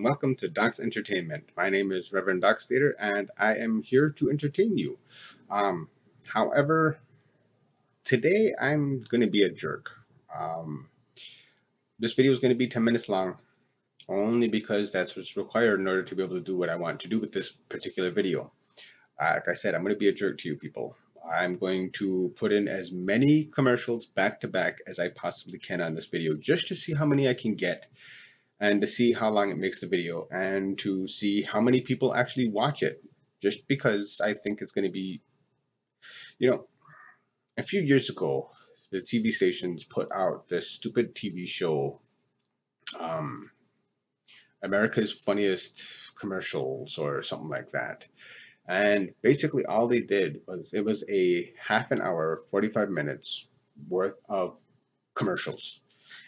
and welcome to Doc's Entertainment. My name is Reverend Doc Slater, and I am here to entertain you. Um, however, today I'm going to be a jerk. Um, this video is going to be 10 minutes long, only because that's what's required in order to be able to do what I want to do with this particular video. Like I said, I'm going to be a jerk to you people. I'm going to put in as many commercials back to back as I possibly can on this video, just to see how many I can get and to see how long it makes the video and to see how many people actually watch it, just because I think it's going to be, you know, a few years ago the TV stations put out this stupid TV show, um, America's Funniest Commercials or something like that. And basically all they did was it was a half an hour, 45 minutes worth of commercials,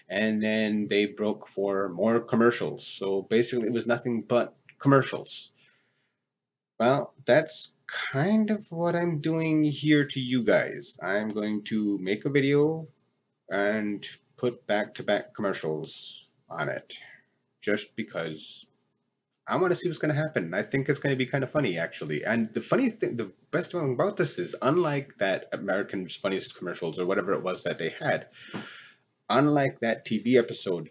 and then they broke for more commercials. So basically, it was nothing but commercials. Well, that's kind of what I'm doing here to you guys. I'm going to make a video and put back to back commercials on it just because I want to see what's going to happen. I think it's going to be kind of funny, actually. And the funny thing, the best thing about this is, unlike that American's Funniest Commercials or whatever it was that they had, unlike that TV episode,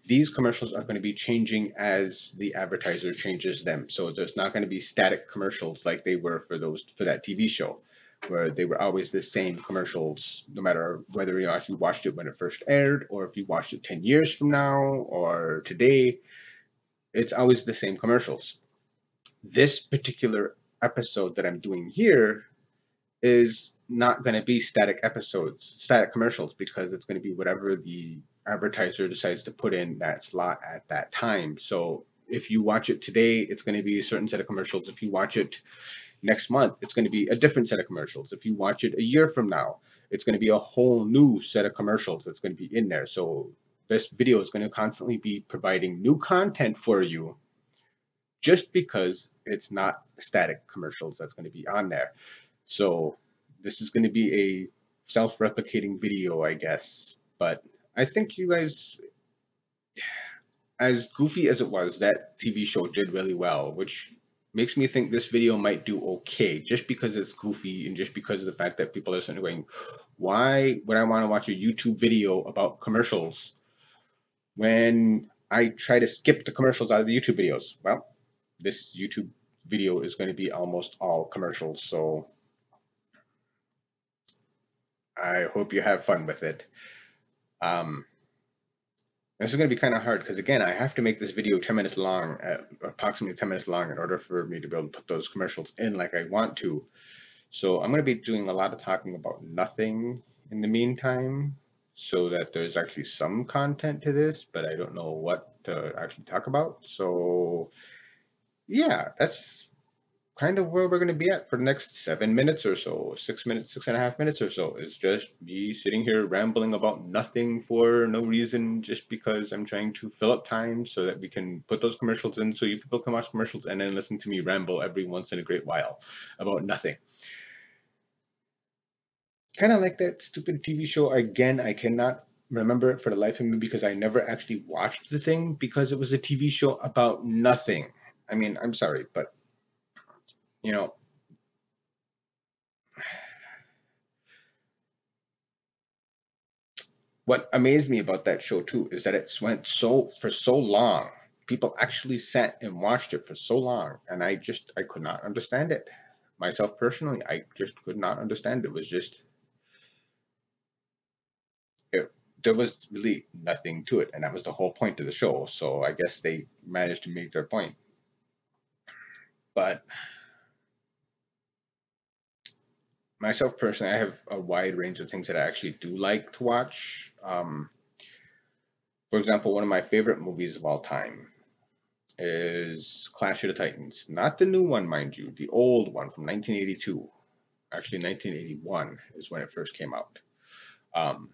these commercials are going to be changing as the advertiser changes them. So there's not going to be static commercials like they were for that TV show, where they were always the same commercials, no matter whether you actually watched it when it first aired or if you watched it 10 years from now or today. It's always the same commercials. This particular episode that I'm doing here is not going to be static commercials, because it's going to be whatever the advertiser decides to put in that slot at that time. So if you watch it today, it's going to be a certain set of commercials. If you watch it next month, it's going to be a different set of commercials. If you watch it a year from now, it's going to be a whole new set of commercials that's going to be in there. So this video is going to constantly be providing new content for you, just because it's not static commercials that's going to be on there. So this is going to be a self-replicating video, I guess. But I think you guys, as goofy as it was, that TV show did really well, which makes me think this video might do okay, just because it's goofy and just because of the fact that people are sitting going, why would I want to watch a YouTube video about commercials when I try to skip the commercials out of the YouTube videos? Well, this YouTube video is going to be almost all commercials, so I hope you have fun with it. Um, this is going to be kind of hard because, again, I have to make this video 10 minutes long, approximately 10 minutes long, in order for me to be able to put those commercials in like I want to. So I'm going to be doing a lot of talking about nothing in the meantime, so that there's actually some content to this, but I don't know what to actually talk about. So yeah, that's kind of where we're going to be at for the next 7 minutes or so, 6 minutes, 6.5 minutes or so, is just me sitting here rambling about nothing for no reason, just because I'm trying to fill up time so that we can put those commercials in so you people can watch commercials and then listen to me ramble every once in a great while about nothing. Kind of like that stupid TV show. Again, I cannot remember it for the life of me because I never actually watched the thing, because it was a TV show about nothing. I mean, I'm sorry, but you know, what amazed me about that show too is that it went for so long. People actually sat and watched it for so long, and I could not understand it. Myself personally, I just could not understand it. It was just it, there was really nothing to it, and that was the whole point of the show. So I guess they managed to make their point. But myself personally, I have a wide range of things that I actually do like to watch. For example, one of my favorite movies of all time is Clash of the Titans. Not the new one, mind you, the old one from 1982. Actually, 1981 is when it first came out. Um,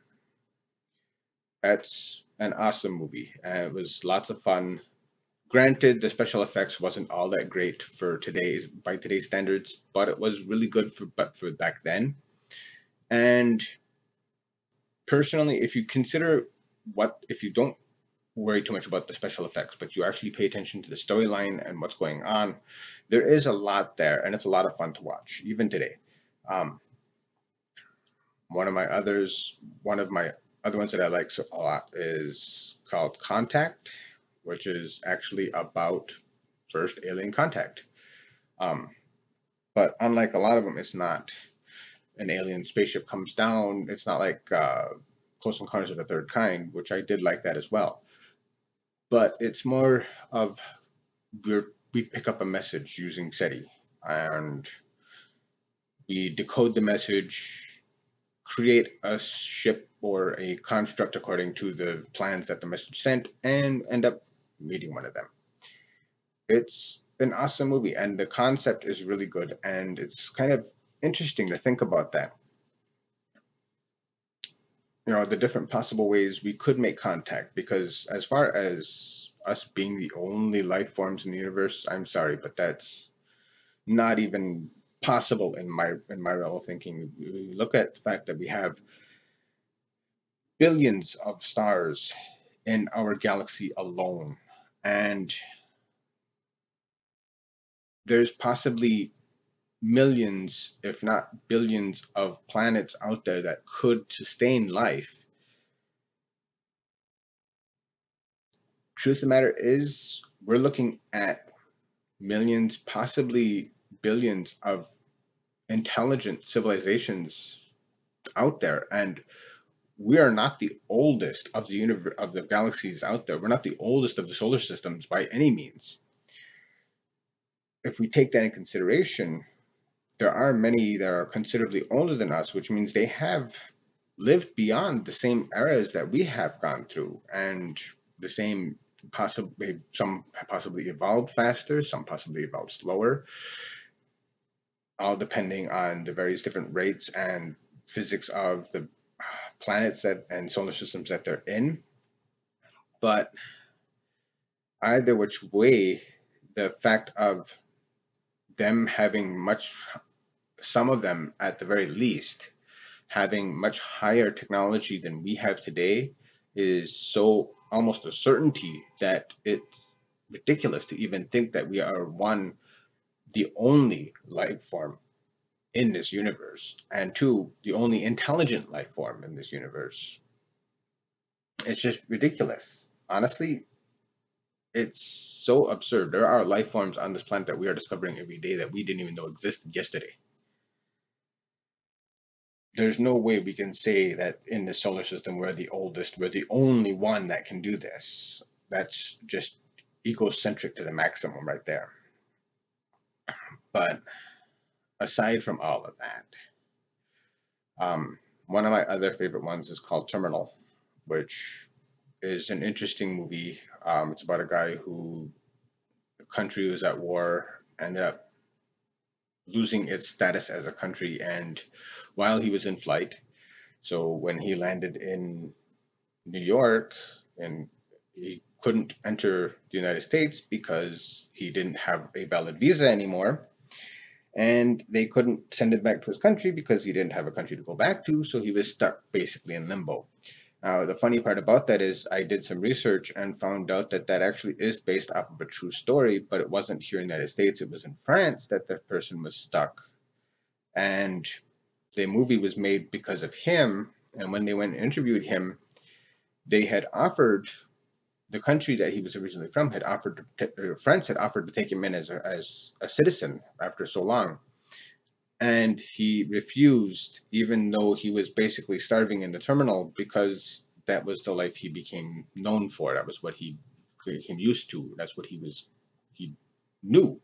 that's an awesome movie, and it was lots of fun. Granted, the special effects wasn't all that great for today's standards, but it was really good for back then. And personally, if you don't worry too much about the special effects, but you actually pay attention to the storyline and what's going on, there is a lot there, and it's a lot of fun to watch, even today. Um, one of my other ones that I like a lot is called Contact, which is actually about first alien contact. Um, but unlike a lot of them, it's not an alien spaceship comes down. It's not like Close Encounters of the Third Kind, which I did like that as well. But it's more of we pick up a message using SETI, and we decode the message, create a ship or a construct according to the plans that the message sent, and end up meeting one of them. It's an awesome movie, and the concept is really good, and it's kind of interesting to think about that. The different possible ways we could make contact, because as far as us being the only life forms in the universe, I'm sorry, but that's not even possible in my realm of thinking. We look at the fact that we have billions of stars in our galaxy alone, and there's possibly millions, if not billions, of planets out there that could sustain life. Truth of the matter is, we're looking at millions, possibly billions of intelligent civilizations out there, and we are not the oldest of the universe, of the galaxies out there. We're not the oldest of the solar systems by any means. If we take that in consideration, there are many that are considerably older than us, which means they have lived beyond the same eras that we have gone through, and the same possibly some possibly evolved faster, some possibly evolved slower, all depending on the various different rates and physics of the planets that and solar systems that they're in. But either which way, the fact of them having some of them at the very least, having much higher technology than we have today is so almost a certainty that it's ridiculous to even think that we are the only life form in this universe, and two, the only intelligent life form in this universe. It's just ridiculous. Honestly, it's so absurd. There are life forms on this planet that we are discovering every day that we didn't even know existed yesterday. There's no way we can say that in the solar system we're the oldest, we're the only one that can do this. That's just egocentric to the maximum right there. But aside from all of that, one of my other favorite ones is called Terminal, which is an interesting movie. It's about a guy who the country was at war, ended up losing its status as a country, and while he was in flight, so when he landed in New York, and he couldn't enter the United States because he didn't have a valid visa anymore, and they couldn't send him back to his country because he didn't have a country to go back to, so he was stuck basically in limbo. Now, the funny part about that is I did some research and found out that that actually is based off of a true story, but it wasn't here in the United States. It was in France that the person was stuck. And the movie was made because of him. And when they went and interviewed him, they had offered the country that he was originally from had offered France had offered to take him in as a citizen after so long, and he refused, even though he was basically starving in the terminal, because that was the life he became known for. That was what he became used to. That's what he knew.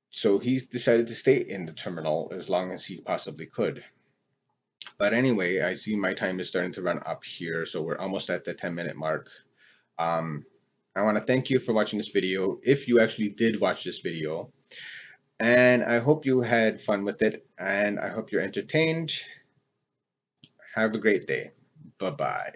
So he decided to stay in the terminal as long as he possibly could. But anyway, I see my time is starting to run up here, so we're almost at the 10-minute mark. Um, I want to thank you for watching this video, if you actually did watch this video. And I hope you had fun with it, and I hope you're entertained. Have a great day. Bye-bye.